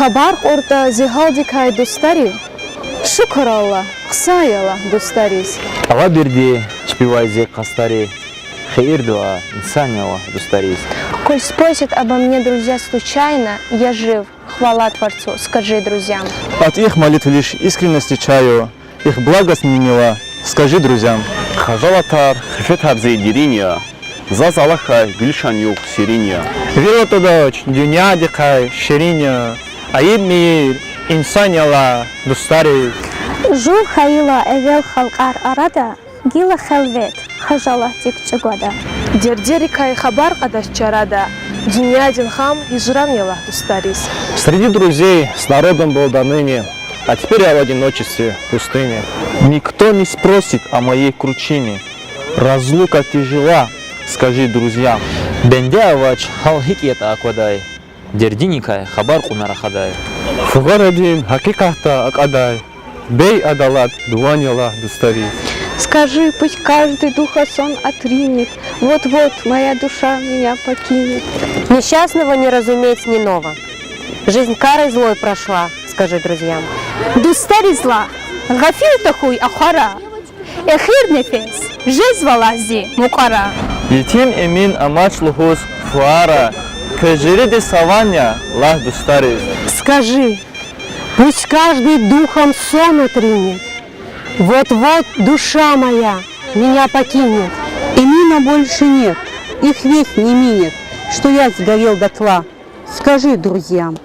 Хабар орта зигалдикай достари. Шукралла, хсаяла достарис. Ала берди, чпивайзе кастари. Хейр дуа, инсаньяла достарис. Коль спросят обо мне друзья случайно, я жив, хвала Творцу, скажи друзьям. От их молитв лишь искренности чаю, их благость не мила, скажи друзьям. Хажалатар, хфетарзе деринья, заз Аллаха гюльшан юк сиринья. Виротодоч, дюня дикай, шириня, аиб мир, инсаньяла достари. Жул хаила эвел халкар арада, гила хелвет, хажала тикчагода. Дердерикай хабар кадашчарада. Динядин хам изранила достарис. Среди друзей с народом был до ныне, а теперь я в одиночестве в пустыне. Никто не спросит о моей кручине. Разлука тяжела, скажи друзьям. Бенде авач халхикета аквадай. Дердиникай хабар кунарахадай. В городе хакиката акадай, бей адалат дуаняла достари. Скажи, пусть каждый духа сон отринет, вот-вот моя душа меня покинет. Несчастного не разуметь ни ново. Жизнь карой злой прошла, скажи друзьям. Дустари зла, гафир тахуй ахара, эхир нефес, жизнь валази мукара. Етим эмин амач лухус фуара, кежириди саваня лах достари. Скажи, пусть каждый духом сон отринет, вот-вот душа моя меня покинет. И мина больше нет, их весть не минет, что я сгорел дотла. Скажи друзьям.